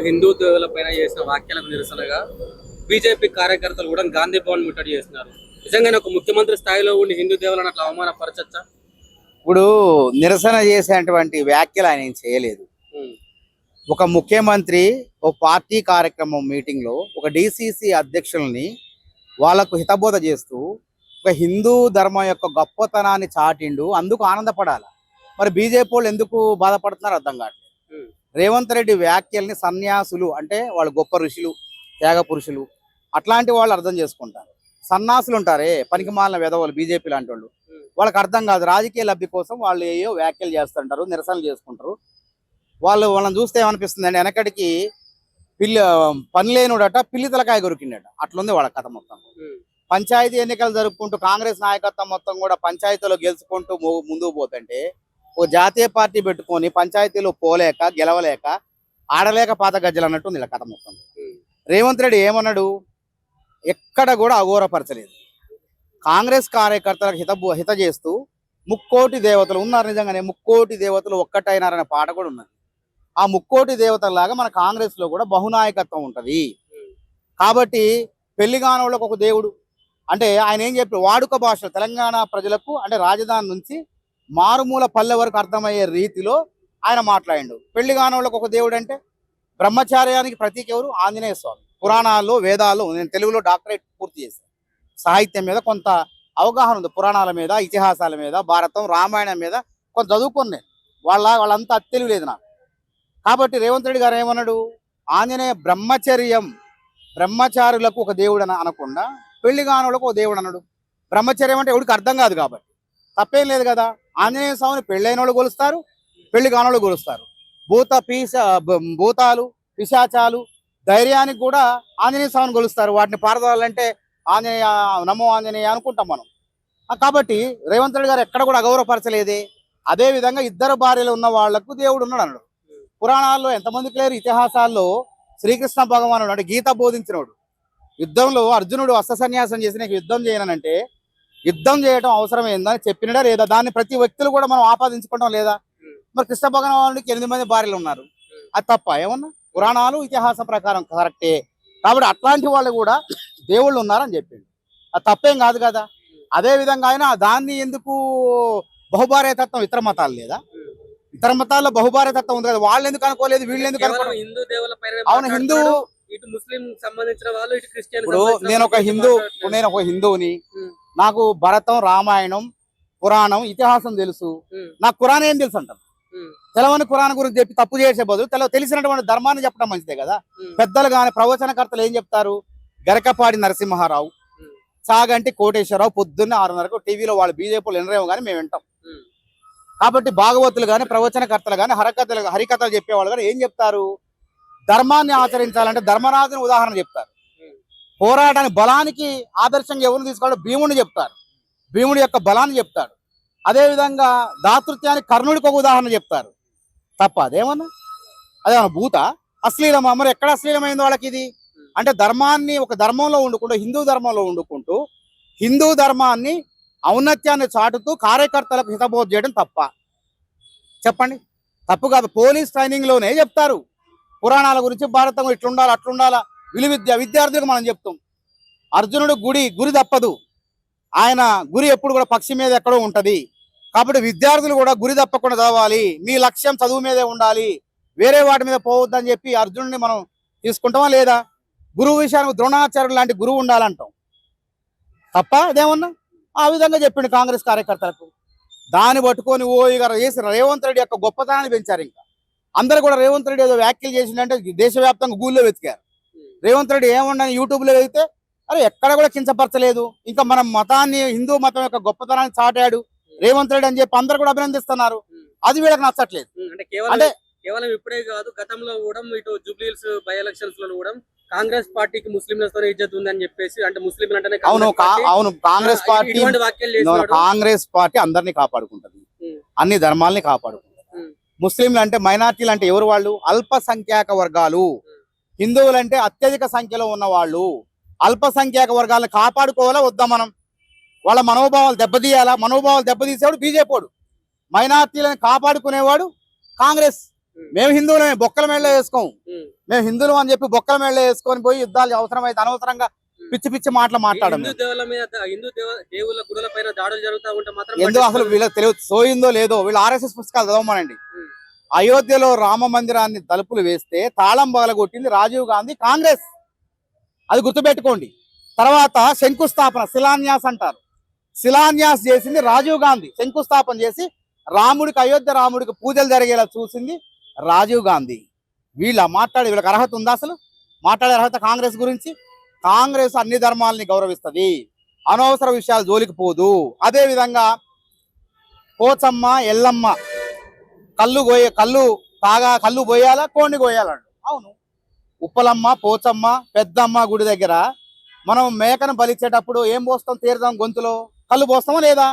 హిందూ దేవులపైన చేసిన వ్యాఖ్యలకు నిరసనగా బీజేపీ కార్యకర్తలు కూడా గాంధీ భవన్ ముట్టడి చేస్తున్నారు. నిజంగానే ఒక ముఖ్యమంత్రి స్థాయిలో ఉండి హిందూ దేవులను అట్లా అవమానపరచచ్చా? ఇప్పుడు నిరసన చేసేటువంటి వ్యాఖ్యలు ఆయన ఏం చేయలేదు. ఒక ముఖ్యమంత్రి ఒక పార్టీ కార్యక్రమం మీటింగ్ లో ఒక డిసిసి అధ్యక్షుల్ని వాళ్లకు హితబోధ చేస్తూ ఒక హిందూ ధర్మం యొక్క గొప్పతనాన్ని చాటిండు, అందుకు ఆనందపడాలి. మరి బీజేపీ వాళ్ళు ఎందుకు బాధపడుతున్నారు అర్థం కావట్లేదు. రేవంత్ రెడ్డి వ్యాఖ్యల్ని సన్యాసులు అంటే వాళ్ళు గొప్ప ఋషులు, త్యాగ పురుషులు అట్లాంటి వాళ్ళు అర్థం చేసుకుంటారు. సన్నాసులు ఉంటారే పనికిమాలిన వెధవలు బీజేపీ లాంటి వాళ్ళు, వాళ్ళకి అర్థం కాదు. రాజకీయ లబ్ధి కోసం వాళ్ళు ఏయో వ్యాఖ్యలు చేస్తుంటారు, నిరసనలు చేసుకుంటారు. వాళ్ళని చూస్తే ఏమనిపిస్తుంది అంటే వెనకడికి పని లేనుడట పిల్లి తలకాయ కొరికిండట, అట్లుంది వాళ్ళ కథ మొత్తం. పంచాయతీ ఎన్నికలు జరుపుకుంటూ కాంగ్రెస్ నాయకత్వం మొత్తం కూడా పంచాయతీలో గెలుచుకుంటూ ముందుకు పోతుంటే ఓ జాతీయ పార్టీ పెట్టుకొని పంచాయతీలో పోలేక గెలవలేక ఆడలేక పాత గజ్జలు అన్నట్టు ఇలా కథ మొత్తం. రేవంత్ రెడ్డి ఏమన్నాడు? ఎక్కడ కూడా అఘోరపరచలేదు. కాంగ్రెస్ కార్యకర్తలకు హిత చేస్తూ ముక్కోటి దేవతలు ఉన్నారు, నిజంగానే ముక్కోటి దేవతలు ఒక్కటైనారనే పాట కూడా ఉన్నది. ఆ ముక్కోటి దేవతల్లాగా మన కాంగ్రెస్ లో కూడా బహునాయకత్వం ఉంటది. కాబట్టి పెళ్లిగానోళ్ళకు ఒక దేవుడు అంటే ఆయన ఏం చెప్పి వాడుక భాష తెలంగాణ ప్రజలకు అంటే రాజధాని నుంచి మారుమూల పల్లె వరకు అర్థమయ్యే రీతిలో ఆయన మాట్లాడిండు. పెళ్లిగానోళ్ళకు ఒక దేవుడు అంటే బ్రహ్మచార్యానికి ప్రతీక ఎవరు? ఆంజనేయ స్వామి. పురాణాల్లో వేదాల్లో నేను తెలుగులో డాక్టరేట్ పూర్తి చేశాను. సాహిత్యం మీద కొంత అవగాహన ఉంది, పురాణాల మీద, ఇతిహాసాల మీద, భారతం రామాయణం మీద కొంత చదువుకుని నేను వాళ్ళంతా తెలివి లేదు నాకు. కాబట్టి రేవంత్ రెడ్డి గారు ఏమన్నాడు? ఆంజనేయ బ్రహ్మచారులకు ఒక దేవుడు అనకుండా పెళ్లిగానులకు ఒక దేవుడు అన్నాడు. బ్రహ్మచర్యం అంటే ఎవరికి అర్థం కాదు కాబట్టి తప్పేం లేదు కదా. ఆంజనేయ స్వామిని పెళ్ళైన వాళ్ళు కొలుస్తారు, పెళ్లి కానోళ్ళు కొలుస్తారు. భూతాలు పిశాచాలు ధైర్యానికి కూడా ఆంజనేయ స్వామిని కొలుస్తారు. వాటిని పారదాలంటే ఆంజనేయ నమో ఆంజనేయ అనుకుంటాం మనం. కాబట్టి రేవంత్ రెడ్డి గారు ఎక్కడ కూడా అగౌరవపరచలేదే. అదే విధంగా ఇద్దరు భార్యలు ఉన్న వాళ్లకు దేవుడు ఉన్నాడు అన్నాడు. పురాణాల్లో ఎంతమందికి లేరు? ఇతిహాసాల్లో శ్రీకృష్ణ భగవానుడు అంటే గీత బోధించినోడు, యుద్ధంలో అర్జునుడు అస్త్ర సన్యాసం చేసి నీకు యుద్ధం చేయనంటే యుద్ధం చేయడం అవసరమైందని చెప్పినడా లేదా? దాన్ని ప్రతి వ్యక్తులు కూడా మనం ఆపాదించుకోవడం లేదా? మరి కృష్ణ భగవానుడికి 8 మంది భార్యలు ఉన్నారు, అది తప్ప? ఏమన్నా పురాణాలు ఇతిహాసం ప్రకారం కరెక్టే. కాబట్టి అట్లాంటి వాళ్ళు కూడా దేవుళ్ళు ఉన్నారని చెప్పిండు, అది తప్పేం కాదు కదా. అదే విధంగా ఆయన దాన్ని ఎందుకు బహుభార్య తత్వం ఇతర మతాలు లేదా? ఇతర మతాల్లో బహుభార్య తత్వం ఉంది కదా, వాళ్ళు ఎందుకు అనుకోలేదు, వీళ్ళు ఎందుకు అనుకోలేదు? అవును, హిందూ ఇప్పుడు నేను ఒక హిందువుని, నాకు భరతం రామాయణం పురాణం ఇతిహాసం తెలుసు, నాకు ఖురాన్ ఏం తెలుసు అంటారు. తెలవని ఖురాన్ గురించి చెప్పి తప్పు చేసే బదులు తెలిసినటువంటి ధర్మాన్ని చెప్పడం మంచిదే కదా. పెద్దలు కానీ ప్రవచనకర్తలు ఏం చెప్తారు? గరకపాడి నరసింహారావు, చాగంటి కోటేశ్వరరావు పొద్దున్న 6:30కు టీవీలో వాళ్ళు బీజేపీలు వినరేమో కానీ మేము వింటాం. కాబట్టి భాగవతులు కానీ ప్రవచనకర్తలు కానీ హరికథలు చెప్పేవాళ్ళు కానీ ఏం చెప్తారు? ధర్మాన్ని ఆచరించాలంటే ధర్మరాజుని ఉదాహరణ చెప్తారు. పోరాటానికి బలానికి ఆదర్శంగా ఎవరిని తీసుకోవాలో భీముడిని చెప్తారు, భీముడి యొక్క బలాన్ని చెప్తాడు. అదేవిధంగా దాతృత్యానికి కర్ణుడికి ఒక ఉదాహరణ చెప్తారు. తప్ప అదేమన్నా? అదేమన్నా భూత అశ్లీలమా? మరి ఎక్కడ అశ్లీలమైంది వాళ్ళకి ఇది? అంటే ధర్మాన్ని ఒక ధర్మంలో వండుకుంటూ హిందూ ధర్మంలో వండుకుంటూ హిందూ ధర్మాన్ని ఔన్నత్యాన్ని చాటుతూ కార్యకర్తలకు హితబోధ చేయడం తప్ప? చెప్పండి, తప్పు కాదు. పోలీస్ ట్రైనింగ్ లోనే చెప్తారు పురాణాల గురించి, భారతం ఇట్లుండాలి అట్లుండాలా. విద్యార్థులకు మనం చెప్తాం, అర్జునుడు గురి తప్పదు, ఆయన గురి ఎప్పుడు కూడా పక్షి మీద ఎక్కడో ఉంటది. కాబట్టి విద్యార్థులు కూడా గురి తప్పకుండా చదవాలి, మీ లక్ష్యం చదువు మీదే ఉండాలి, వేరే వాటి మీద పోవద్దని చెప్పి అర్జునుడిని మనం తీసుకుంటామా లేదా? గురువు విషయానికి ద్రోణాచార్యులు లాంటి గురువు ఉండాలంటాం, తప్ప అదేమన్నా? ఆ విధంగా చెప్పిండు కాంగ్రెస్ కార్యకర్తలకు. దాన్ని పట్టుకొని ఇక రేవంత్ రెడ్డి యొక్క గొప్పతనాన్ని పెంచారు. ఇంకా అందరు కూడా రేవంత్ రెడ్డి ఏదో వ్యాఖ్యలు చేసిందంటే దేశవ్యాప్తంగా గూగుల్లో వెతికారు. రేవంత్ రెడ్డి ఏమన్నా యూట్యూబ్లో వెతికితే అరే ఎక్కడ కూడా కించపరచలేదు. ఇంకా మన మతాన్ని, హిందూ మతం యొక్క గొప్పతనాన్ని చాటాడు రేవంత్ రెడ్డి అని చెప్పి అందరు కూడా అభినందిస్తున్నారు. అది వీళ్ళకి నచ్చట్లేదు. అంటే కేవలం ఇప్పుడే కాదు, గతంలో కూడా ఇటు జూబ్లీహిల్స్ బై ఎలక్షన్స్ లో కూడా కాంగ్రెస్ పార్టీకి ముస్లింలతో ఇజ్జత్ ఉందని చెప్పేసి, అంటే ముస్లింలు అంటే అవును కాంగ్రెస్ పార్టీ అందరినీ కాపాడుకుంటది, అన్ని ధర్మాలని కాపాడుకుంటది. ముస్లింలు అంటే మైనార్టీలు అంటే ఎవరు? వాళ్ళు అల్పసంఖ్యాక వర్గాలు. హిందువులు అంటే అత్యధిక సంఖ్యలో ఉన్న వాళ్ళు. అల్పసంఖ్యాక వర్గాలను కాపాడుకోవాలా వద్దా మనం? వాళ్ళ మనోభావాలు దెబ్బతీయాలా? మనోభావాలు దెబ్బతీసేవాడు బీజేపీ వాడు, మైనార్టీలను కాపాడుకునేవాడు కాంగ్రెస్. మేము హిందువులమే, బొక్కల మేళ్ళ వేసుకోం. ఉమ్. మేము హిందువులు అని చెప్పి బొక్కల మేళ్ళ వేసుకొని పోయి యుద్ధాలు అవసరమైతే అనవసరంగా పిచ్చి పిచ్చి మాటలు మాట్లాడము. హిందూ దేవుల మీద దేవుళ్ళ గుడుల పైన దాడులు జరుగుతూ ఉంటే మాత్రం ఎందుకు అసలు వీళ్ళకి తెలియదు, సోయిందో లేదో. వీళ్ళు ఆర్ఎస్ఎస్ పుస్తకాలు చదవమనండి. ఉమ్. అయోధ్యలో రామ మందిరాన్ని తలుపులు వేస్తే తాళం పగలగొట్టింది రాజీవ్ గాంధీ, కాంగ్రెస్. అది గుర్తుపెట్టుకోండి. తర్వాత శంకుస్థాపన, శిలాన్యాస్ అంటారు. శిలాన్యాస్ చేసింది రాజీవ్ గాంధీ. శంకుస్థాపన చేసి అయోధ్య రాముడికి పూజలు జరిగేలా చూసింది రాజీవ్ గాంధీ. వీళ్ళకి అర్హత ఉందా? అసలు మాట్లాడే అర్హత కాంగ్రెస్ గురించి? కాంగ్రెస్ అన్ని ధర్మాలని గౌరవిస్తుంది, అనవసర విషయాలు జోలికి పోదు. అదే విధంగా పోచమ్మ, ఎల్లమ్మ కళ్ళు పోయాలా, కోడిని కోయాలంట. అవును, ఉప్పలమ్మ, పోచమ్మ, పెద్దమ్మ గుడి దగ్గర మనం మేకను బలిచ్చేటప్పుడు ఏం పోస్తాం? తీర్థం గొంతులో కళ్ళు పోస్తామా లేదా?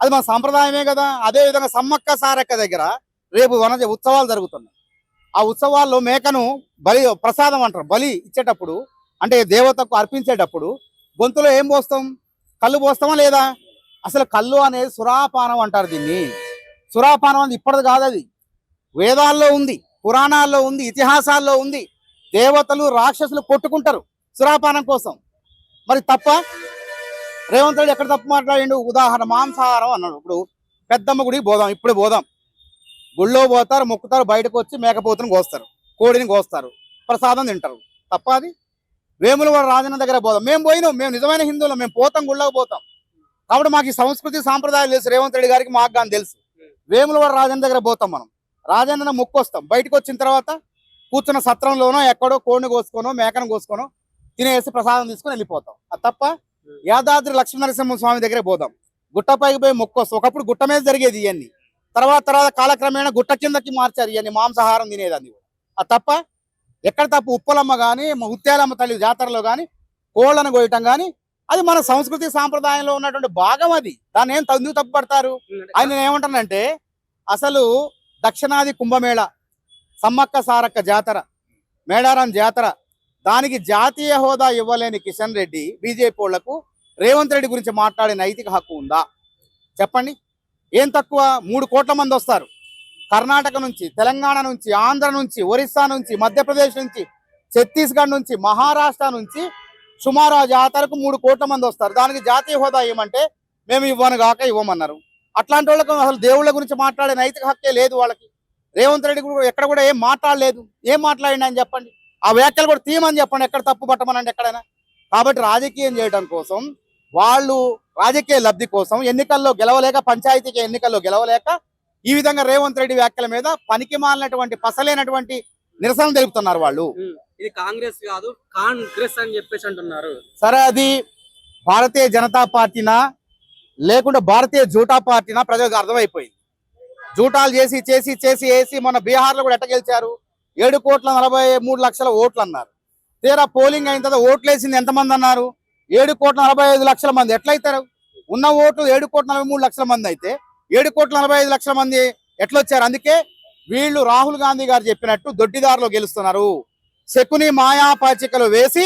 అది మన సాంప్రదాయమే కదా. అదే విధంగా సమ్మక్క సారక్క దగ్గర రేపు ఉత్సవాలు జరుగుతున్నాయి. ఆ ఉత్సవాల్లో మేకను ప్రసాదం అంటారు. బలి ఇచ్చేటప్పుడు అంటే దేవతకు అర్పించేటప్పుడు గొంతులో ఏం పోస్తాం? కళ్ళు పోస్తామా లేదా? అసలు కళ్ళు అనేది సురాపానం అంటారు దీన్ని. సురాపానం అనేది ఇప్పటిది కాదు, అది వేదాల్లో ఉంది, పురాణాల్లో ఉంది, ఇతిహాసాల్లో ఉంది. దేవతలు రాక్షసులు కొట్టుకుంటారు సురాపానం కోసం. మరి తప్ప? రేవంత్ రెడ్డి ఎక్కడ తప్పు మాట్లాడిండు? ఉదాహరణ మాంసాహారం అన్నాడు. ఇప్పుడు పెద్దమ్మ గుడికి పోదాం, ఇప్పుడే పోదాం. గుళ్ళో పోతారు, మొక్కుతారు, బయటకు వచ్చి మేకపోతుని కోస్తారు, కోడిని కోస్తారు, ప్రసాదం తింటారు. తప్ప అది? వేములవాడ రాజన్న దగ్గర పోదాం. మేము నిజమైన హిందువులు, మేము పోతాం, గుళ్ళోకి పోతాం. కాబట్టి మాకు ఈ సంస్కృతి సాంప్రదాయాలు తెలుసు. రేవంత్ రెడ్డి గారికి మాకు కానీ తెలుసు. వేములవాడ రాజన్న దగ్గర పోతాం, మనం రాజన్న మొక్కు వస్తాం. బయటకు వచ్చిన తర్వాత కూర్చున్న సత్రంలోనో ఎక్కడో కోడిని కోసుకోనో మేకను కోసుకోనో తినేసి ప్రసాదం తీసుకొని వెళ్ళిపోతాం. అది తప్ప? యాదాద్రి లక్ష్మీనరసింహ స్వామి దగ్గరే పోదాం, గుట్టపైకి పోయి మొక్కు వస్తాం. ఒకప్పుడు గుట్ట మీద జరిగేది ఇవన్నీ. తర్వాత కాలక్రమేణా గుట్ట కిందకి మార్చారు ఇవన్నీ, మాంసాహారం తినేదాన్ని. అది తప్ప? ఎక్కడ తప్పు? ఉప్పలమ్మ కానీ ముత్యాలమ్మ తల్లి జాతరలో కానీ కోళ్లను కోయటం కానీ అది మన సంస్కృతి సాంప్రదాయంలో ఉన్నటువంటి భాగం. అది దాన్ని ఏం ఎందుకు తప్పు పడతారు? ఆయన ఏమంటానంటే, అసలు దక్షిణాది కుంభమేళ, సమ్మక్క సారక్క జాతర, మేడారం జాతర, దానికి జాతీయ హోదా ఇవ్వలేని కిషన్ రెడ్డి బీజేపీ వాళ్లకు రేవంత్ రెడ్డి గురించి మాట్లాడే నైతిక హక్కు ఉందా? చెప్పండి. ఏం తక్కువ? 3 కోట్ల మంది వస్తారు కర్ణాటక నుంచి, తెలంగాణ నుంచి, ఆంధ్ర నుంచి, ఒరిస్సా నుంచి, మధ్యప్రదేశ్ నుంచి, ఛత్తీస్గఢ్ నుంచి, మహారాష్ట్ర నుంచి సుమారు ఆ జాతరకు 3 కోట్ల మంది వస్తారు. దానికి జాతీయ హోదా ఇవ్వమంటే మేము ఇవ్వమన్నారు. అట్లాంటి వాళ్ళకు అసలు దేవుళ్ళ గురించి మాట్లాడే నైతిక హక్కే లేదు వాళ్ళకి. రేవంత్ రెడ్డి కూడా ఎక్కడ కూడా ఏం మాట్లాడలేదు. ఏం మాట్లాడిండి అని చెప్పండి. ఆ వ్యాఖ్యలు కూడా తీయమని చెప్పండి, ఎక్కడ తప్పు పట్టమనండి ఎక్కడైనా. కాబట్టి రాజకీయం చేయడం కోసం, వాళ్ళు రాజకీయ లబ్ధి కోసం ఎన్నికల్లో గెలవలేక, పంచాయతీకి ఎన్నికల్లో గెలవలేక ఈ విధంగా రేవంత్ రెడ్డి వ్యాఖ్యల మీద పనికి మాలినటువంటి పసలేనటువంటి నిరసన తెలుపుతున్నారు వాళ్ళు. ఇది కాంగ్రెస్ కాదు, కాంగ్రెస్ అని చెప్పేసి అంటున్నారు. సరే, అది భారతీయ జనతా పార్టీనా లేకుంటే భారతీయ జూటా పార్టీనా ప్రజలకు అర్థమైపోయింది. జూటాలు చేసి మొన్న బీహార్లో కూడా ఎట్ట గెలిచారు? 7,43,00,000 ఓట్లు అన్నారు. తీరా పోలింగ్ అయిన తర్వాత ఓట్లు వేసింది ఎంతమంది అన్నారు? 7,45,00,000 మంది. ఎట్లయితారు? ఉన్న ఓట్లు 7,43,00,000 మంది అయితే 7,45,00,000 మంది ఎట్లొచ్చారు? అందుకే వీళ్ళు రాహుల్ గాంధీ గారు చెప్పినట్టు దొడ్డిదారిలో గెలుస్తున్నారు. శకుని మాయాపాచికలు వేసి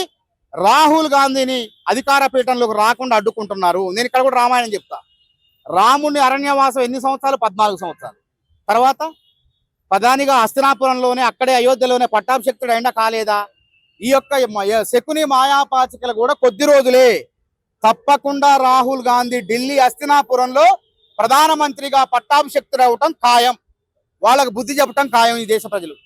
రాహుల్ గాంధీని అధికార పీఠంలోకి రాకుండా అడ్డుకుంటున్నారు. నేను ఇక్కడ కూడా రామాయణం చెప్తా. రాముడిని అరణ్యవాసం ఎన్ని సంవత్సరాలు? 14 సంవత్సరాలు. తర్వాత ప్రధానిగా హస్తినాపురంలోనే, అక్కడే అయోధ్యలోనే పట్టాభిషిక్తుడు అయినా కాలేదా? ఈ యొక్క శకుని మాయాపాచికలు కూడా కొద్ది రోజులే. తప్పకుండా రాహుల్ గాంధీ ఢిల్లీ హస్తినాపురంలో ప్రధానమంత్రిగా పట్టాభిషిక్తుడు అవటం ఖాయం. వాళ్ళకు బుద్ధి చెప్పటం ఖాయం ఈ దేశ ప్రజలు.